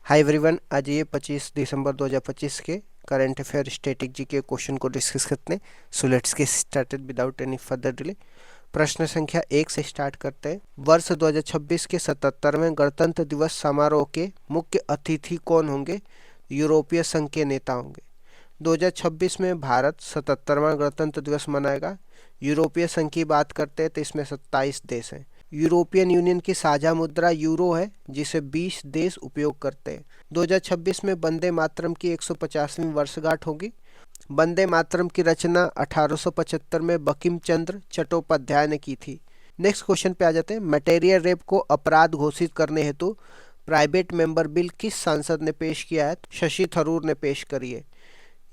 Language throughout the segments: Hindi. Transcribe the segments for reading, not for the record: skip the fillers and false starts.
हाय एवरीवन, आज ये 25 दिसंबर 2025 के करंट अफेयर स्टैटिक जी के क्वेश्चन को डिस्कस करते हैं। So let's get started without any further delay. प्रश्न संख्या 1 से स्टार्ट करते हैं। वर्ष 2026 के 77वें गणतंत्र दिवस समारोह के मुख्य अतिथि कौन होंगे? यूरोपीय संघ के नेता होंगे। 2026 में भारत 77वां गणतंत्र दिवस मनाएगा। यूरोपीय संघ की बात करते हैं तो इसमें 27 देश हैं। यूरोपियन यूनियन की साझा मुद्रा यूरो है, जिसे 20 देश उपयोग करते हैं। 2026 में वंदे मातरम की 150वीं वर्षगांठ होगी। वंदे मातरम की रचना 1875 में बंकिम चंद्र चट्टोपाध्याय ने की थी। नेक्स्ट क्वेश्चन पे आ जाते हैं। मटेरियल रेप को अपराध घोषित करने हेतु प्राइवेट मेंबर बिल किस सांसद ने पेश किया है? शशि थरूर ने पेश करी है।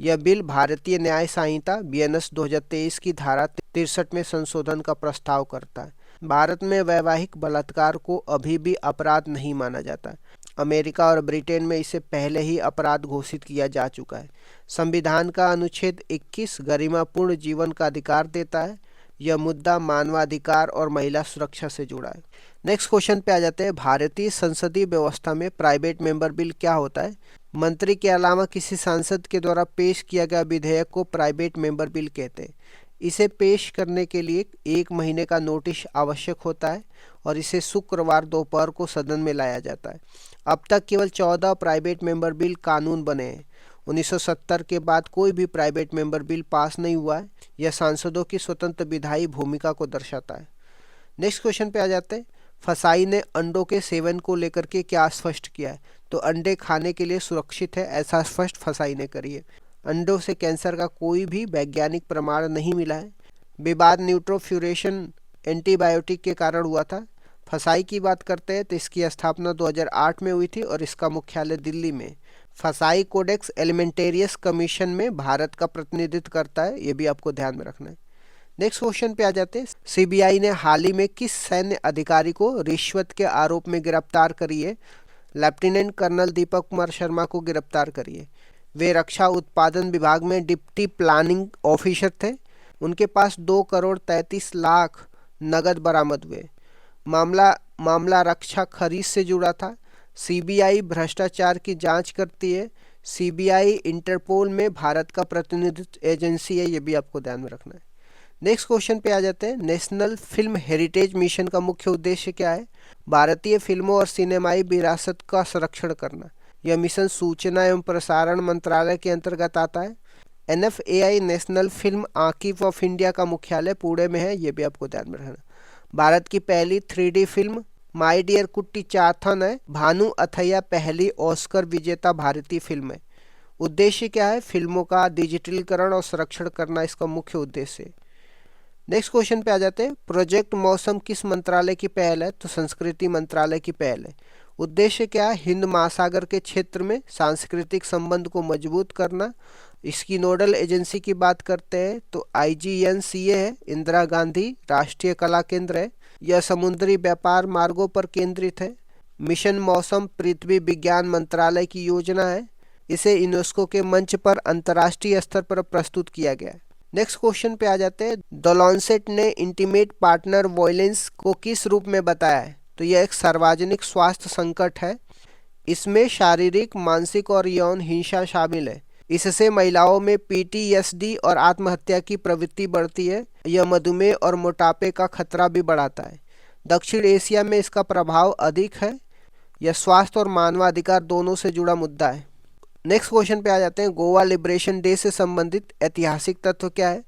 यह बिल भारतीय न्याय संहिता बीएनएस 2023 की धारा 63 में संशोधन का प्रस्ताव करता है। भारत में वैवाहिक बलात्कार को अभी भी अपराध नहीं माना जाता। अमेरिका और ब्रिटेन में इसे पहले ही अपराध घोषित किया जा चुका है। संविधान का अनुच्छेद 21 गरिमापूर्ण जीवन का अधिकार देता है। यह मुद्दा मानवाधिकार और महिला सुरक्षा से जुड़ा है। नेक्स्ट क्वेश्चन पे आ जाते हैं। भारतीय संसदीय व्यवस्था में प्राइवेट मेंबर बिल क्या होता है? मंत्री के अलावा किसी सांसद के द्वारा पेश किया गया विधेयक को प्राइवेट मेंबर बिल कहते हैं। इसे पेश करने के लिए 1 महीने का नोटिस आवश्यक होता है और इसे शुक्रवार दोपहर को सदन में लाया जाता है। अब तक केवल 14 प्राइवेट मेंबर बिल कानून बने हैं। 1970 के बाद कोई भी प्राइवेट मेंबर बिल पास नहीं हुआ है। यह सांसदों की स्वतंत्र विधायी भूमिका को दर्शाता है। नेक्स्ट क्वेश्चन पे आ जाते हैं। फसाई ने अंडों के सेवन को लेकर के क्या स्पष्ट किया है? तो अंडे खाने के लिए सुरक्षित है, ऐसा स्पष्ट फसाई ने करी है। अंडों से कैंसर का कोई भी वैज्ञानिक प्रमाण नहीं मिला है। विवाद न्यूट्रोफ्यूरेशन एंटीबायोटिक के कारण हुआ था। फसाई की बात करते हैं तो इसकी स्थापना 2008 में हुई थी और इसका मुख्यालय दिल्ली में। फसाई कोडेक्स एलिमेंटेरियस कमीशन में भारत का प्रतिनिधित्व करता है, ये भी आपको ध्यान में रखना है। नेक्स्ट क्वेश्चन पे आ जाते हैं। सीबीआई ने हाल ही में किस सैन्य अधिकारी को रिश्वत के आरोप में गिरफ्तार करी है? लेफ्टिनेंट कर्नल दीपक कुमार शर्मा को गिरफ्तार करी है। वे रक्षा उत्पादन विभाग में डिप्टी प्लानिंग ऑफिसर थे। उनके पास 2 करोड़ 33 लाख नगद बरामद हुए। मामला रक्षा खरीद से जुड़ा था। सीबीआई भ्रष्टाचार की जांच करती है। सीबीआई इंटरपोल में भारत का प्रतिनिधित्व एजेंसी है, ये भी आपको ध्यान में रखना है। नेक्स्ट क्वेश्चन पे आ जाते हैं। नेशनल फिल्म हेरिटेज मिशन का मुख्य उद्देश्य क्या है? भारतीय फिल्मों और सिनेमाई विरासत का संरक्षण करना। यह मिशन सूचना एवं प्रसारण मंत्रालय के अंतर्गत आता है। NFAI National Film Archive of India का मुख्यालय पुणे में है, ये भी आपको ध्यान में रखना। भारत की पहली 3D फिल्म माय डियर कुट्टी चाथन है। भानु अथैया पहली ऑस्कर विजेता भारतीय फिल्म है। उद्देश्य क्या है? फिल्मों का डिजिटलीकरण और संरक्षण करना इसका मुख्य उद्देश्य है। नेक्स्ट क्वेश्चन पे आ जाते हैं। प्रोजेक्ट मौसम किस मंत्रालय की पहल है? तो संस्कृति मंत्रालय की पहल है। उद्देश्य क्या है? हिंद महासागर के क्षेत्र में सांस्कृतिक संबंध को मजबूत करना। इसकी नोडल एजेंसी की बात करते हैं तो IGNCA है, इंदिरा गांधी राष्ट्रीय कला केंद्र है। यह समुद्री व्यापार मार्गों पर केंद्रित है। मिशन मौसम पृथ्वी विज्ञान मंत्रालय की योजना है। इसे यूनेस्को के मंच पर अंतर्राष्ट्रीय स्तर पर प्रस्तुत किया गया है। नेक्स्ट क्वेश्चन पे आ जाते हैं। द लॉन्सेट ने इंटीमेट पार्टनर वायलेंस को किस रूप में बताया है? तो यह एक सार्वजनिक स्वास्थ्य संकट है। इसमें शारीरिक, मानसिक और यौन हिंसा शामिल है। इससे महिलाओं में PTSD और आत्महत्या की प्रवृत्ति बढ़ती है। यह मधुमेह और मोटापे का खतरा भी बढ़ाता है। दक्षिण एशिया में इसका प्रभाव अधिक है। यह स्वास्थ्य और मानवाधिकार दोनों से जुड़ा मुद्दा है। नेक्स्ट क्वेश्चन पे आ जाते हैं। गोवा लिबरेशन डे से संबंधित ऐतिहासिक तथ्य क्या है?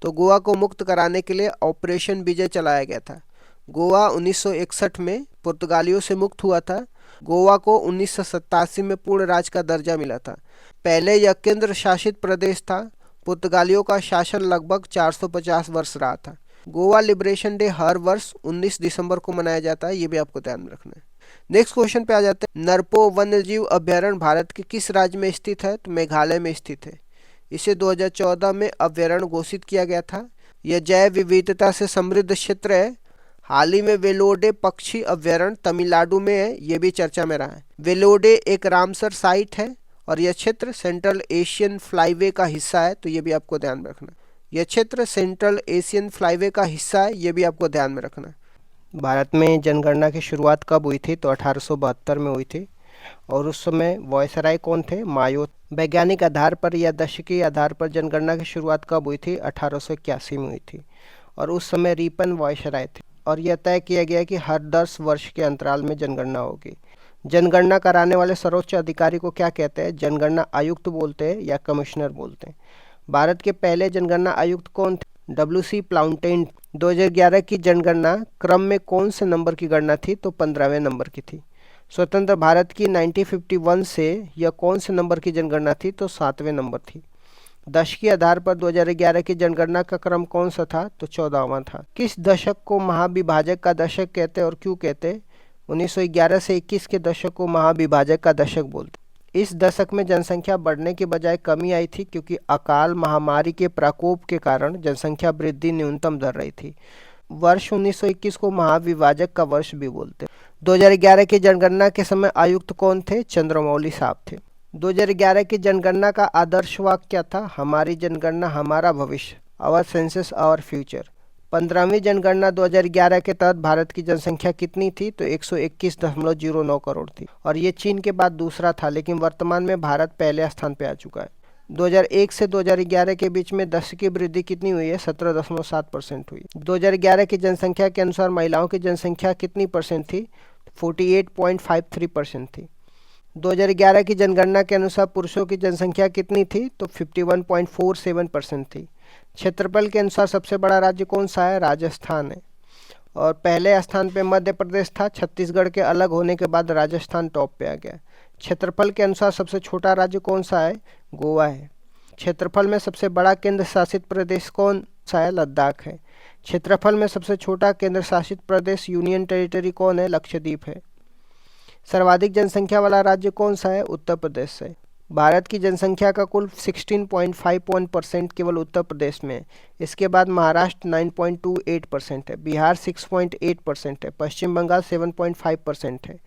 तो गोवा को मुक्त कराने के लिए ऑपरेशन विजय चलाया गया था। गोवा 1961 में पुर्तगालियों से मुक्त हुआ था। गोवा को 1987 में पूर्ण राज्य का दर्जा मिला था। पहले यह केंद्र शासित प्रदेश था। पुर्तगालियों का शासन लगभग 450 वर्ष रहा था। गोवा लिबरेशन डे हर वर्ष 19 दिसंबर को मनाया जाता है, ये भी आपको ध्यान में रखना है। नेक्स्ट क्वेश्चन पे आ जाते हैं। नरपो वन्यजीव अभ्यारण्य भारत के किस राज्य में स्थित है? तो मेघालय में स्थित है। इसे 2014 में अभ्यारण्य घोषित किया गया था। यह जैव विविधता से समृद्ध क्षेत्र है। हाल ही में वेलोडे पक्षी अभ्यारण्य तमिलनाडु में है, ये भी चर्चा में रहा है। वेलोडे एक रामसर साइट है और यह क्षेत्र सेंट्रल एशियन फ्लाईवे का हिस्सा है, तो ये भी आपको ध्यान में रखना। यह क्षेत्र सेंट्रल एशियन फ्लाईवे का हिस्सा है, ये भी आपको ध्यान में रखना। भारत में जनगणना की शुरुआत कब हुई थी? तो 1872 में हुई थी। और उस समय वॉयसराय कौन थे? मायो। वैज्ञानिक आधार पर या दशकीय आधार पर जनगणना की शुरुआत कब हुई थी? 1881 में हुई थी और उस समय रिपन वॉयसराय थे। और यह तय किया गया कि हर 10 वर्ष के अंतराल में जनगणना होगी। जनगणना कराने वाले सर्वोच्च अधिकारी को क्या कहते हैं? जनगणना आयुक्त बोलते हैं या कमिश्नर बोलते हैं। भारत के पहले जनगणना आयुक्त कौन थे? WC प्लाउंटेन। 2011 की जनगणना क्रम में कौन से नंबर की गणना थी? तो 15वें नंबर की थी। स्वतंत्र भारत की 1951 से यह कौन से नंबर की जनगणना थी? तो 7वें नंबर थी। दशक के आधार पर 2011 की जनगणना का क्रम कौन सा था? तो 14वां था। किस दशक को महाविभाजक का दशक कहते हैं और क्यों कहते हैं? 1911 से 21 के दशक को महाविभाजक का दशक बोलते। इस दशक में जनसंख्या बढ़ने के बजाय कमी आई थी क्योंकि अकाल महामारी के प्रकोप के कारण जनसंख्या वृद्धि न्यूनतम दर रही थी। वर्ष 1921 को महाविभाजक का वर्ष भी बोलते। 2011 की जनगणना के समय आयुक्त कौन थे? चंद्रमौली साहब थे। 2011 की जनगणना का आदर्श वाक्य क्या था? हमारी जनगणना हमारा भविष्य, आवर सेंसस आवर फ्यूचर। 15वीं जनगणना 2011 के तहत भारत की जनसंख्या कितनी थी? तो 121.09 करोड़ थी और ये चीन के बाद दूसरा था, लेकिन वर्तमान में भारत पहले स्थान पर आ चुका है। 2001 से 2011 के बीच में दशक की वृद्धि कितनी हुई है? 17.7% हुई। 2011 की जनसंख्या के अनुसार महिलाओं की जनसंख्या कितनी परसेंट थी? 48.53% थी। 2011 की जनगणना के अनुसार पुरुषों की जनसंख्या कितनी थी? तो 51.47% थी। क्षेत्रफल के अनुसार सबसे बड़ा राज्य कौन सा है? राजस्थान है और पहले स्थान पे मध्य प्रदेश था। छत्तीसगढ़ के अलग होने के बाद राजस्थान टॉप पे आ गया। क्षेत्रफल के अनुसार सबसे छोटा राज्य कौन सा है? गोवा है। क्षेत्रफल में सबसे बड़ा केंद्र शासित प्रदेश कौन सा है? लद्दाख है। क्षेत्रफल में सबसे छोटा केंद्र शासित प्रदेश यूनियन टेरिटरी कौन है? लक्षद्वीप है। सर्वाधिक जनसंख्या वाला राज्य कौन सा है? उत्तर प्रदेश है। भारत की जनसंख्या का कुल 16.51% केवल उत्तर प्रदेश में है। इसके बाद महाराष्ट्र 9.28% है, बिहार 6.8% है, पश्चिम बंगाल 7.5% है।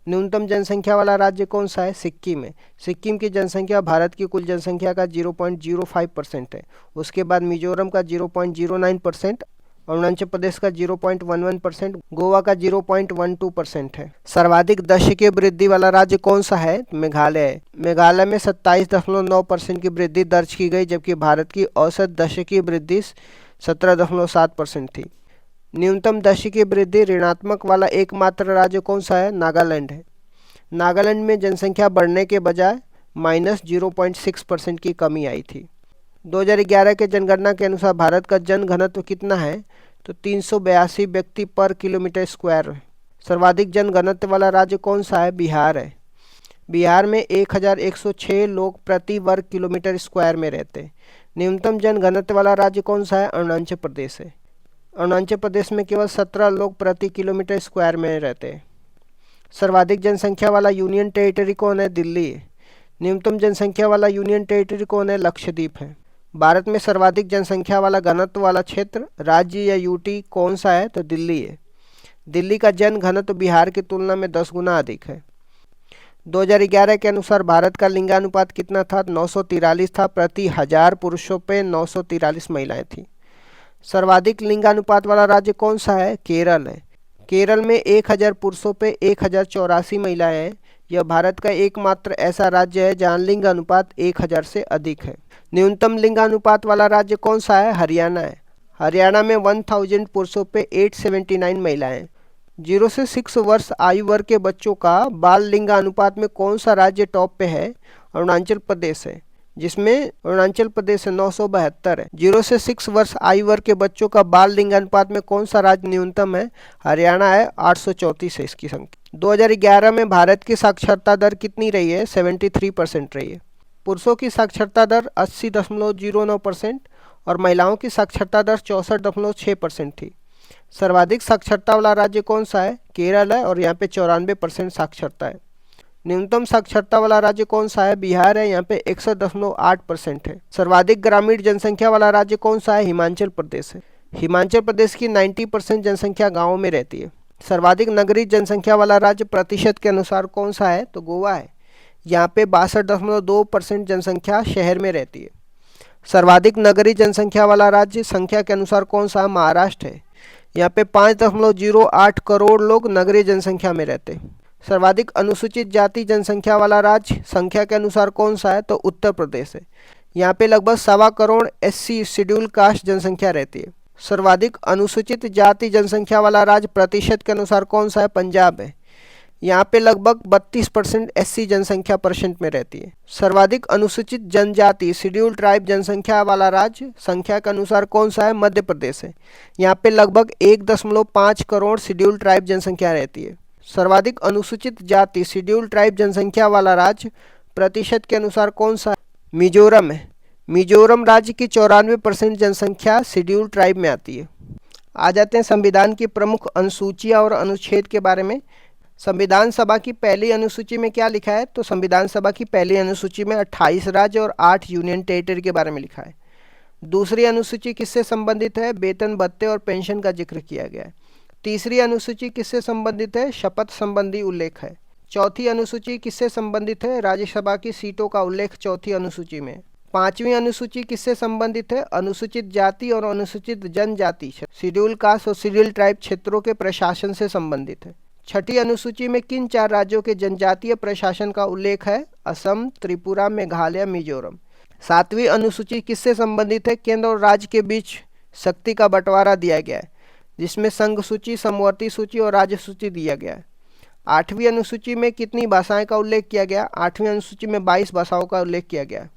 न्यूनतम जनसंख्या वाला राज्य कौन सा है? सिक्किम है। सिक्किम की जनसंख्या भारत की कुल जनसंख्या का 0.05% है। उसके बाद मिजोरम का 0.09%, अरुणाचल प्रदेश का 0.11%, गोवा का 0.12% है। सर्वाधिक दशकीय वृद्धि वाला राज्य कौन सा है? मेघालय है। मेघालय में 27.9% की वृद्धि दर्ज की गई, जबकि भारत की औसत दशकीय वृद्धि 17.7% थी। न्यूनतम दशकीय वृद्धि ऋणात्मक वाला एकमात्र राज्य कौन सा है? नागालैंड है। नागालैंड में जनसंख्या बढ़ने के बजाय -0.6% की कमी आई थी। 2011 के जनगणना के अनुसार भारत का जन घनत्व कितना है? तो 382 व्यक्ति पर किलोमीटर स्क्वायर। सर्वाधिक जन घनत्व वाला राज्य कौन सा है? बिहार है। बिहार में 1106 लोग प्रति वर्ग किलोमीटर स्क्वायर में रहते हैं। न्यूनतम जन घनत्व वाला राज्य कौन सा है? अरुणाचल प्रदेश है। अरुणाचल प्रदेश में केवल 17 लोग प्रति किलोमीटर स्क्वायर में रहते हैं। सर्वाधिक जनसंख्या वाला यूनियन टेरिटरी कौन है? दिल्ली है। न्यूनतम जनसंख्या वाला यूनियन टेरिटरी कौन है? लक्षद्वीप है। भारत में सर्वाधिक जनसंख्या वाला घनत्व वाला क्षेत्र राज्य या यूटी कौन सा है? तो दिल्ली है। दिल्ली का जन घनत्व बिहार की तुलना में 10 गुना अधिक है। 2011 के अनुसार भारत का लिंगानुपात कितना था? 943 था। प्रति 1000 पुरुषों पे 943 महिलाएं थी। सर्वाधिक लिंगानुपात वाला राज्य कौन सा है? केरल है। केरल में 1000 पुरुषों पे 1084 महिलाएं हैं। यह भारत का एकमात्र ऐसा राज्य है जहां लिंग अनुपात 1000 से अधिक है। न्यूनतम लिंगानुपात वाला राज्य कौन सा है? हरियाणा है। हरियाणा में 1000 पुरुषों पे 879 महिलाएं। 0 से 6 वर्ष आयु वर्ग के बच्चों का बाल लिंगानुपात में कौन सा राज्य टॉप पे है? अरुणाचल प्रदेश है, जिसमें अरुणाचल प्रदेश 972 है। 0 से 6 वर्ष आयु वर्ग के बच्चों का बाल लिंगानुपात में कौन सा राज्य न्यूनतम है? हरियाणा है, 834 है इसकी संख्या। 2011 में भारत की साक्षरता दर कितनी रही है? 73% रही है। पुरुषों की साक्षरता दर 80.09% और महिलाओं की साक्षरता दर 64.6% थी। सर्वाधिक साक्षरता वाला राज्य कौन सा है? केरल है और यहाँ पे 94% साक्षरता है। न्यूनतम साक्षरता वाला राज्य कौन सा है? बिहार है, यहाँ पे 61.8% है। सर्वाधिक ग्रामीण जनसंख्या वाला राज्य कौन सा है? हिमाचल प्रदेश है। हिमाचल प्रदेश की 90% जनसंख्या गाँव में रहती है। सर्वाधिक नगरीय जनसंख्या वाला राज्य प्रतिशत के अनुसार कौन सा है? तो गोवा है। यहाँ पे 62.2% जनसंख्या शहर में रहती है। सर्वाधिक नगरीय जनसंख्या वाला राज्य संख्या के अनुसार कौन सा है? महाराष्ट्र है। यहाँ पे 5.08 करोड़ लोग नगरीय जनसंख्या में रहते हैं। सर्वाधिक अनुसूचित जाति जनसंख्या वाला राज्य संख्या के अनुसार कौन सा है? तो उत्तर प्रदेश है। यहाँ पे लगभग 1.25 करोड़ SC शेड्यूल कास्ट जनसंख्या रहती है। सर्वाधिक अनुसूचित जाति जनसंख्या वाला राज्य प्रतिशत के अनुसार कौन सा है? पंजाब है। यहाँ पे लगभग 32% SC जनसंख्या परसेंट में रहती है। सर्वाधिक अनुसूचित जनजाति शेड्यूल ट्राइब जनसंख्या वाला राज्य संख्या के अनुसार कौन सा है? मध्य प्रदेश है। यहाँ पे लगभग 1.5 करोड़ शेड्यूल ट्राइब जनसंख्या रहती है। सर्वाधिक अनुसूचित जाति शेड्यूल ट्राइब जनसंख्या वाला राज्य प्रतिशत के अनुसार कौन सा है? मिजोरम है। मिजोरम राज्य की 94% जनसंख्या शेड्यूल ट्राइब में आती है। आ जाते हैं संविधान की प्रमुख अनुसूचियाँ और अनुच्छेद के बारे में। संविधान सभा की पहली अनुसूची में क्या लिखा है? तो संविधान सभा की पहली अनुसूची में 28 राज्य और 8 यूनियन टेरिटरी के बारे में लिखा है। दूसरी अनुसूची किससे संबंधित है? वेतन भत्ते और पेंशन का जिक्र किया गया है। तीसरी अनुसूची किससे संबंधित है? शपथ संबंधी उल्लेख है। चौथी अनुसूची किससे संबंधित है? राज्यसभा की सीटों का उल्लेख चौथी अनुसूची में। पांचवी अनुसूची किससे संबंधित है? अनुसूचित जाति और अनुसूचित जनजाति शेड्यूल कास्ट और शेड्यूल ट्राइब क्षेत्रों के प्रशासन से संबंधित है। छठी अनुसूची में किन 4 राज्यों के जनजातीय प्रशासन का उल्लेख है? असम, त्रिपुरा, मेघालय, मिजोरम। सातवीं अनुसूची किससे संबंधित है? केंद्र और राज्य के बीच शक्ति का बंटवारा दिया गया है, जिसमें संघ सूची, समवर्ती सूची और राज्य सूची दिया गया है। आठवीं अनुसूची में कितनी भाषाएं का उल्लेख किया गया? आठवीं अनुसूची में 22 भाषाओं का उल्लेख किया गया।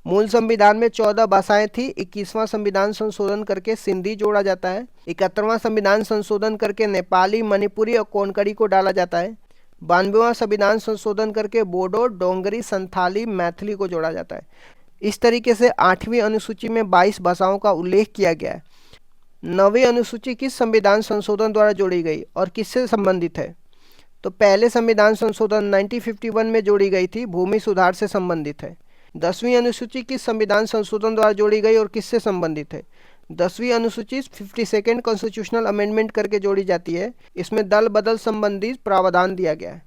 मूल संविधान में 14 भाषाएं थी। 21वां संविधान संशोधन करके सिंधी जोड़ा जाता है। 71वां संविधान संशोधन करके नेपाली, मणिपुरी और कोंकणी को डाला जाता है। 92वां संविधान संशोधन करके बोडो, डोंगरी, संथाली, मैथिली को जोड़ा जाता है। इस तरीके से 8वीं अनुसूची में 22 भाषाओं का उल्लेख किया गया है। 9वीं अनुसूची किस संविधान संशोधन द्वारा जोड़ी गई और किससे संबंधित है? तो पहले संविधान संशोधन 1951 में जोड़ी गई थी, भूमि सुधार से संबंधित है। 10वीं अनुसूची किस संविधान संशोधन द्वारा जोड़ी गई और किससे संबंधित है? 10वीं अनुसूची 52nd कॉन्स्टिट्यूशनल अमेंडमेंट करके जोड़ी जाती है। इसमें दल बदल संबंधी प्रावधान दिया गया है।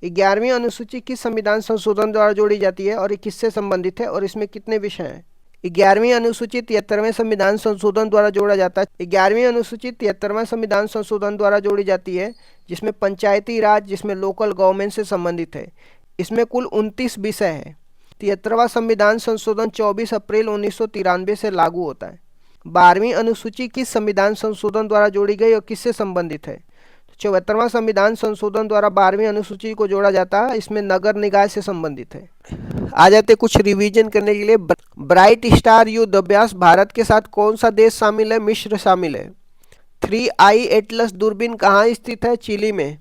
11वीं अनुसूची किस संविधान संशोधन द्वारा जोड़ी जाती है और किससे संबंधित है और इसमें कितने विषय हैं? 11वीं अनुसूची 73वें संविधान संशोधन द्वारा जोड़ा जाता है। 11वीं अनुसूची 73वां संविधान संशोधन द्वारा जोड़ी जाती है, जिसमें पंचायती राज, जिसमें लोकल गवर्नमेंट से संबंधित है। इसमें कुल 29 विषय है। 73वां संविधान संशोधन 24 अप्रैल 1993 से लागू होता है। 12वीं अनुसूची किस संविधान संशोधन द्वारा जोड़ी गई और किससे संबंधित है? 74वां संविधान संशोधन द्वारा 12वीं अनुसूची को जोड़ा जाता है। इसमें नगर निकाय से संबंधित है। आ जाते कुछ रिवीजन करने के लिए। ब्राइट स्टार युद्ध अभ्यास भारत के साथ कौन सा देश शामिल है? मिस्र शामिल है। 3I एटलस दूरबीन कहाँ स्थित है? चिली में।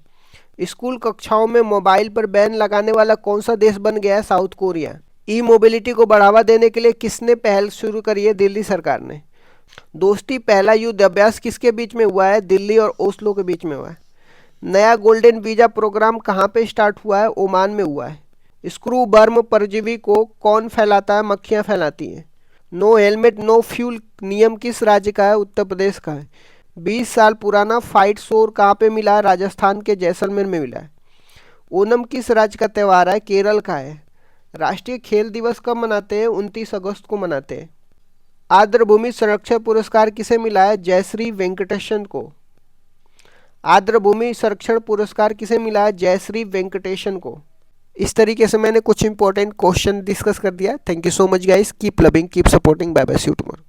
स्कूल कक्षाओं में मोबाइल पर बैन लगाने वाला कौन सा देश बन गया है? South Korea. ई मोबिलिटी को बढ़ावा देने के लिए किसने पहल शुरू करी है? दिल्ली सरकार ने। दोस्ती पहला युद्ध अभ्यास किसके बीच में हुआ है? दिल्ली और ओस्लो के बीच में हुआ है। नया गोल्डन वीजा प्रोग्राम कहाँ पे स्टार्ट हुआ है? ओमान में हुआ है। स्क्रू वर्म परजीवी को कौन फैलाता है? मक्खियाँ फैलाती हैं। नो हेलमेट नो फ्यूल नियम किस राज्य का है? उत्तर प्रदेश का है। 20 साल पुराना फाइट शोर कहाँ पे मिला है? राजस्थान के जैसलमेर में मिला है। ओनम किस राज्य का त्यौहार है? केरल का है। राष्ट्रीय खेल दिवस कब मनाते हैं? 29 अगस्त को मनाते हैं। आर्द्रभूमि संरक्षण पुरस्कार किसे मिला है? जयश्री वेंकटेशन को। आर्द्रभूमि संरक्षण पुरस्कार किसे मिला है? जयश्री वेंकटेशन को। इस तरीके से मैंने कुछ इंपॉर्टेंट क्वेश्चन डिस्कस कर दिया। Thank you so much guys, keep loving, keep supporting, bye bye, see you tomorrow.